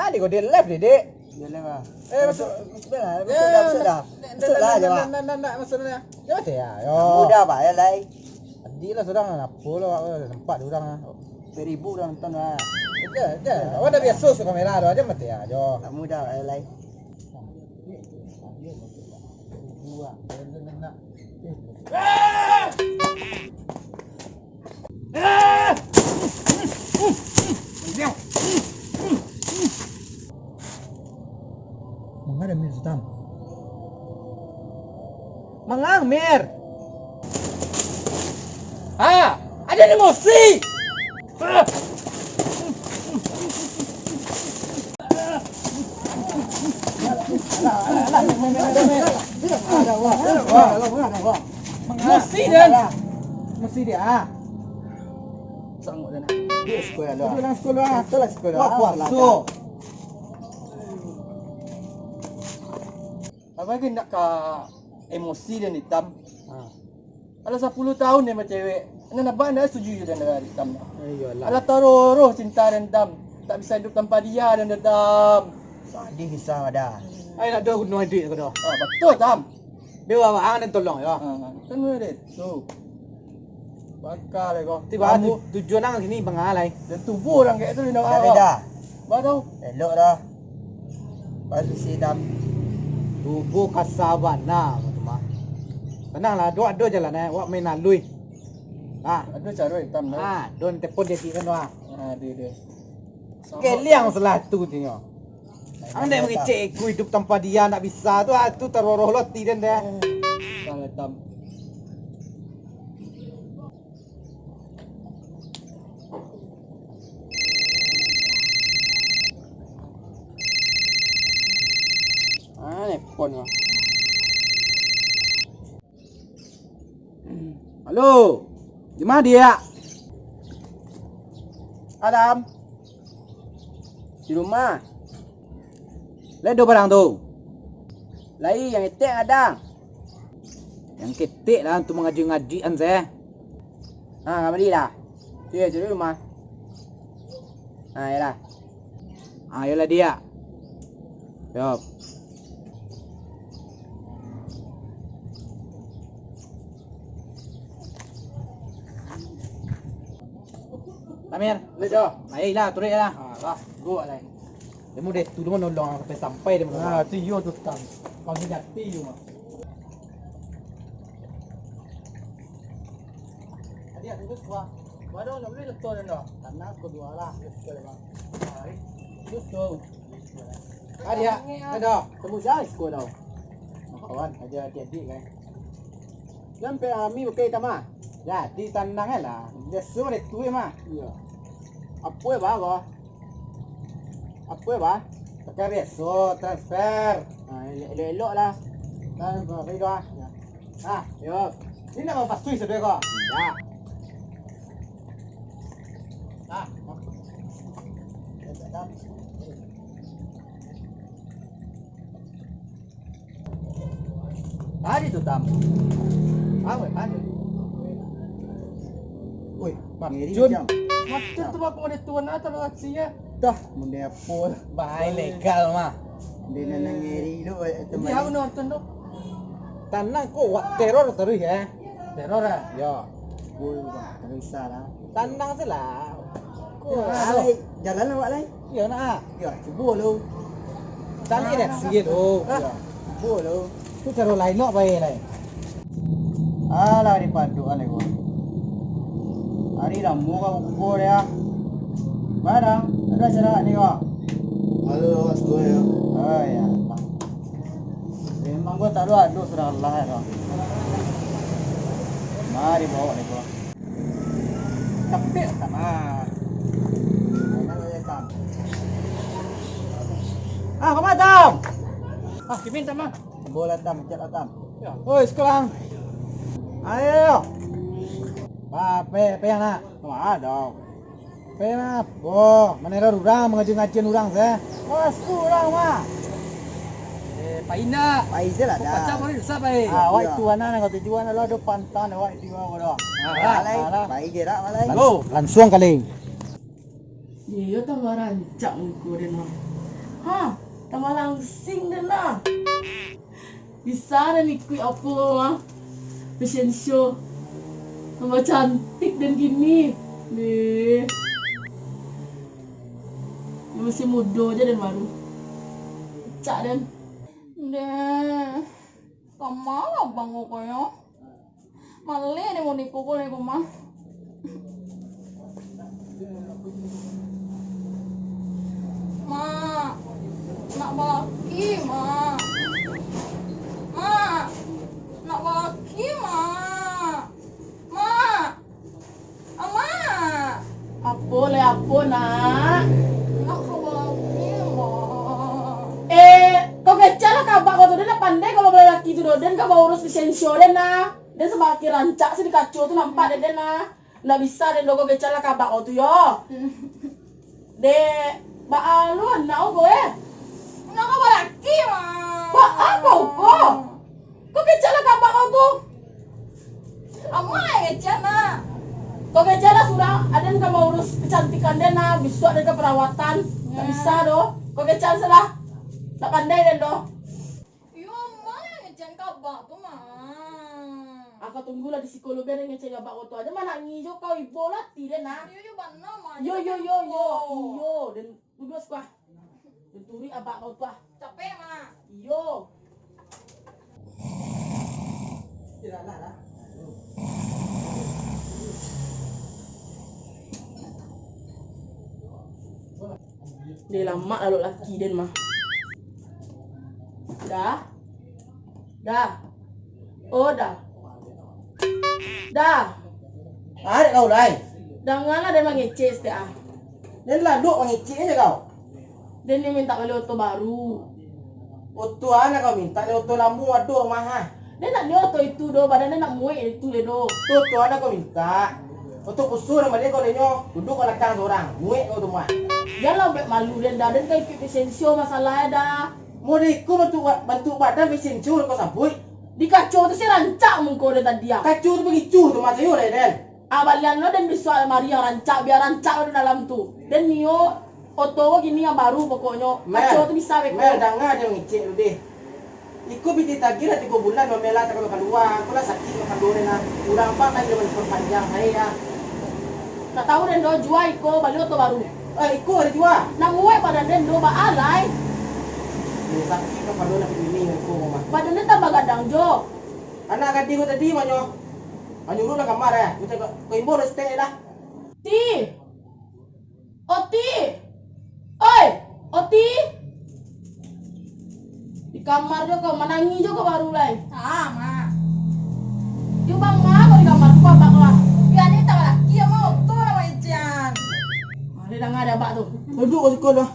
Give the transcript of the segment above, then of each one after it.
Tadi kau dia left dek. Dia lewat. Masuk. Masuk dah. Masuk lah aja pak. Nak masuknya. Ya mati ya. Yo. Mudah pak ya lai. Tadi lah sedang apa lah tempat orang lah. Beribu dah nonton lah. Dah. Awak dah biasa su kamera dah aja mati ya. Yo. Tak mudah pak ya lai. Mana ada Mir Sutam? Mangang Mir. Ada emosi. Mesti dan mesti dia. Sanggup dah nak. Dia sekolah dah. Dia lang sekolah. Itulah sekolah. Wah puasa. Apa lagi nak ke emosi dan hitam? Kalau 10 tahun dia macam cewek, nak nak setuju je dengan hitam. Iyalah. Alah taruh cinta dan hitam. Tak bisa hidup tanpa dia dan hitam. Sedih kisah dah. Ai nak dah guna duit kau dah. Betul tam. Dia awak dan tolong ya. Kan ada tu. Bakal kau. Tiba tujuan nang sini bangalai. Dan tubuh orang kayak tu dia nak Dah beda. Baru Elok dah. Pasti si dam. Tubuh kasabana mah. Tenanglah, doa jalan awak main alui. ada cara hitam dah. Don tepon dia kan wah. Dia. Keliang salah tu tengok. Anda mengecek aku hidup tanpa dia nak bisa tu teroroh loti dan dah. Kalau hitam. Nepon lah. Halo. Di mana dia? Adam. Di rumah. Ledo barang tu. Lai yang etek ada. Yang ketik lah untuk mengaji-ngajian saya. Kamari dah. Dia di rumah. Yalah. Yalah dia. Yup. Amir, Ledo. baiklah, turut lah. Lah, gua lai. Dia mau tu dulu nolong sampai dia. Tu yo tu tam. Panggil jati yo mah. Dia tu tua. Baru nak beli tu dah. Tanah kedua lah. Tu tu. Dia, ada. Temu saya sekolah dah. Kawan, aja adik-adik kan. Sampai kami pakai tamah. Jadi tandang lah. Dia suruh tu mah. Ya. Apa ya bah? Apa ya bah? Pakai reso transfer. Elok lah. Dan berapa dah? Yo. Ini nak apa sui sedek kau? Ya. Tadi tu tam. Apa? Woi, Jun. Macam tu apa ada tuan atau aksinya? Dah, munda apa? baik legal mah. Dia nak ngeri tu teman. Dia nonton tu. Tanang kau wak teror terus ya. Teror ah. Ya. Boy bang, tak kisah lah. Tanang salah. Alai, jalan awak lai. Ya nak. Ya, cuba lu. Tanang ni sikit tu. Ya, cuba lu. Tu cara lain nak baik lain. Alah di padu alai gua. Hari dah muka ukur ya. Barang, ada cara ni kau. Halo, awas gua ya. Oh ya. Memang gua tak ada surah Allah ya kau. Mari bawa ni gua. Kapit sama. Kau macam? Kimin sama. Bola tam, cak tam. Oi, sekarang. Ayo. Pe yang nak? Ada. Pe nak? Oh, menera orang mengaji-ngajian orang saya. Mas orang mah. Paina. Pai je lah dah. Macam mana susah baik. Awak tuan nak kau tujuan lah do pantan awak di bawah dah. Alai, pai je dah malai. Langsung kali. Iya tu rancak muka dia mah. Ha, tama langsing na na. Bisa na ni Kuya Apo, ha? Pasensyo. Nama cantik dan gini. Nih. Dia masih muda aja dan baru. Cak dan. Deh. Kamala bang ko yo. Mali ni mo ni ko ni ko mah. Ma. Nak baki, ma. Ma. Nak baki, ma. Ma. Ama. Apo le apo nak. Nak baki, ma. Kau kecil lah kabak kau tu dia pandai kalau boleh laki tu dan kau bawa urus lisensio dan na. Dan sebagai rancak sih di kacau tu nampak dan na. Nggak bisa dan kau kecil lah kabak kau tu yo. De, baalun na ako Nak kau laki ma. Ba apa kau? Kau kecil lah kabak kau tu. Ama kecil na. Kau kecil lah sudah. Ada yang kau mau urus kecantikan dan na. Besok ada keperawatan. Nggak bisa doh. Kau kecil salah. Tak pandai dan doh. Yo mana ngecen kabak tu mah. Aku tunggulah di psikolog yang ngecen kabak kau tu aja mana ngijo kau ibu lah tidak nak. Yo mana mah. Yo dan duduk sekolah. Denturi abak kau tu ah. Capek mah. Yo. Tidak lah. Dia lama lalu laki dan mah. Dah. Oh dah. Ada kau dah. Dah ngala dan mengecek ah. Dan lah duk mengicik aja kau. Dan dia minta beli oto baru. Oto anak kau minta, oto lambu aduh mahal. Dia nak dia oto itu do, badannya nak muai itu le do. Oto anak kau minta. Oto kusur sama dia kau lenyo, duduk kau nakang seorang, muai kau tu mah. Dia lah malu dan kau ikut lisensio masalahnya dah. Mau diku bantu badan mesin cur kau sabui. Di kacau tu si rancak mengkau dia tadi ah. Kacur begitu tu masa yo den. Abalian lo dan bisa almari yang rancak biar rancak di dalam tu. Dan nio oto gini yang baru pokoknya. Kacau tu bisa beko. Mel danga aja ngicik lu deh. Iku biti tagih lah 3 bulan memela tak kalau keluar. Aku lah sakit makan dulu na. Urang apa lagi dengan perpanjang saya. Tak tahu dan do jual iko beli oto baru. Iku ada jua. Nak muai pada dan do ba alai. Sakit makan dulu nak pilih iku mama. Badannya tambah gadang jo. Anak gading ko tadi manyo. Anyuro na kamar ya. Kita ko imbo stay dah. Ti. Oti. Oi, Oti. Di kamar jo kau menangi jo kau baru lai. Sama. Yo bang mah kau di kamar kau abak lah. Biar ni tak laki yang mau tu nama Ijan. Dia dah ada abak tu. Duduk ko sekolah.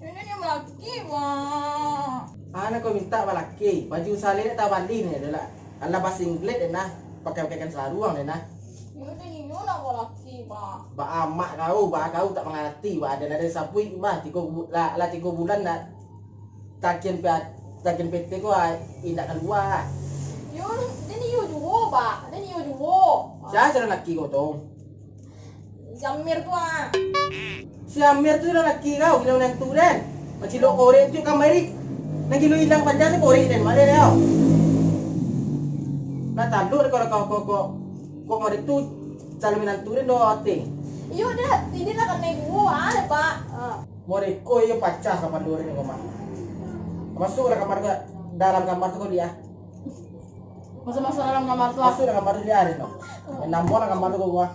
Ini yang laki wah. Anak ko minta balaki. Baju salin tak bali ni adalah. Ala bahasa Inggeris nah. Pakai-pakaian selaruang deh nah. Ini nak laki wah. Ba amak kau, kau tak mengerti. Ba ada sapui bah 3 bulan nak takian PT ko indak keluar. Yo, ini yo juo ba. Ini yo juo. Siapa laki kau tu? Jamir tu ah. Si Amir tu laki kau, gila yang tu dan. Macam lo korek tu kamari. Nang gilo hilang panjang tu korek dan mana dia? Nah tandur kau mari tu calminan tu dan do ate. Yo dah, ini nak kena gua ada pak. Mari ko yo pacah kapan dore ni kau mah. Masuk dalam kamar ke dalam kamar tu kau dia. Masuk dalam kamar tu. Masuk dalam kamar dia ada no. Nambah dalam kamar tu gua.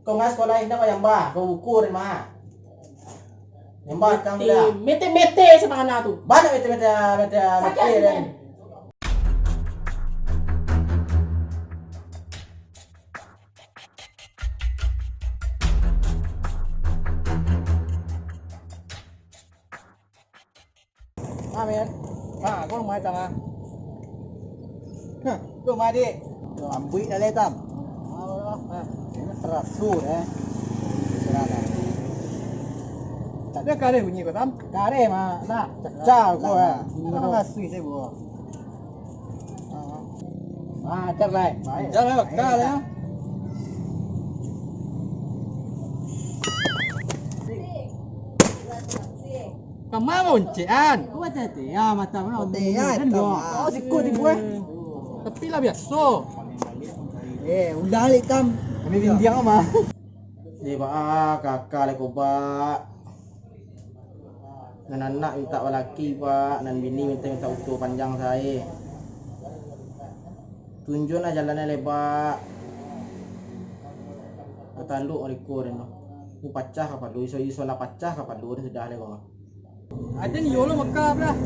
Kau ngas sekolah ini kau yang bah, kau ukur mah. Yang bah kamu dah. Mete semangat tu. Banyak mete dan. Amin. Kau rumah tama. Rumah di. Ambil dah letam. Ini terasur Serana. Tak ada kare bunyi kau tam? Kare mah, nah, cacau kau Kau ngasih saya buat. Cerai. Jangan kare ya. Kemamon cian. Kau tete ya mata mana? Tete ya, Kan hitam, dua. ah. Oh sikut di gue. Tapi lah biasa. Udah alik tam. Kami bintiang ama. Di ba kakak leko ba. Nan anak minta laki pak, nan bini minta utuh panjang saya. Tunjuklah jalannya lebar. Ketanduk mereka dan ku pacah kapan lu iso nak pacah kapan lu sudah leko. Ada ni yolo makap lah.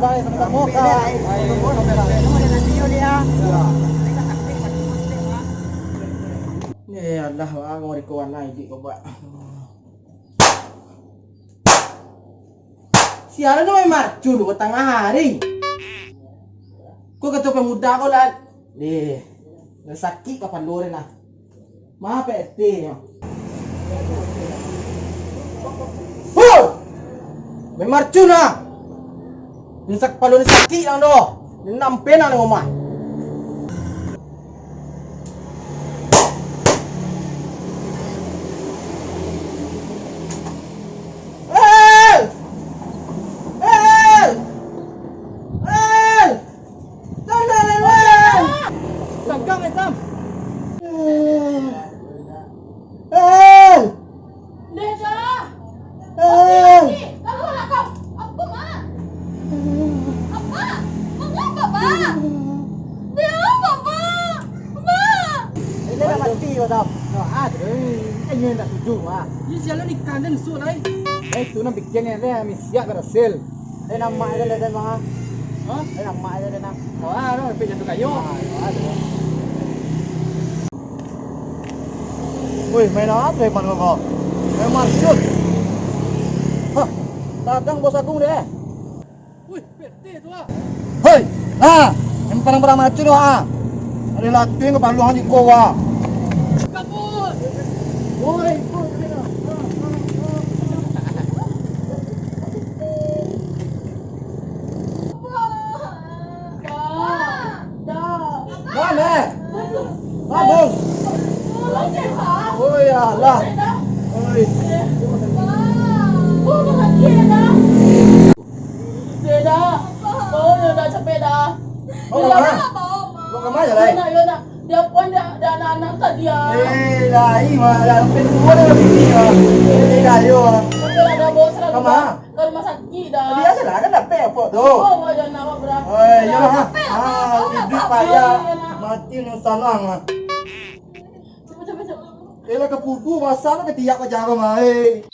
Baik kamu kau. Kamu ada nanti dia. Ni Allah wah mereka warna ini kau ba. Siaran tu memang cun ke tengah hari. Kau kata pemuda kau lah. Deh, sakit kapan lu nah. Maaf PT. Memang cun lah. Nisak palu ni sakit lang do. Nampen na ng umah. Sangkang hitam. Deda. Kalau nak kau, apa mak? Apa? Mengapa pak? Dia apa pak? Mak. Ini dah mati kau tahu. No ada. Ini dah tujuh ah. Ini jalan ikan dan sulai. Tu nak bikin ni dia misiak berhasil. Dia nama dia dah mah. Hah? Dia nama dia dah. Oh, ano, pwede tu kayo. Woi, main apa man kau? Main marshut. Hah, dagang bos agung deh. Wih, pete tu ah. Hei, yang parang-parang macam tu Ada laki yang kepaluan di goa. Kabut. Woi, mana? Abang. Oh ya lah. Oi. Deda. Oh, dah capek dah. Oh, mana? Mau ke mana lai? Dia pun dah anak-anak tadi ya. Lai mah dah pendua dah bini ah. Dah yo. Betul ada bos lagi. Kemana? Ke rumah sakit dah. Biasa lah kan dapat apa tu. Oh, ada nama berapa? Oi, yo ha. Hidup payah mati nu salang ah. Cepat. Ela ke putu masalah ke tiak ke jaga mai.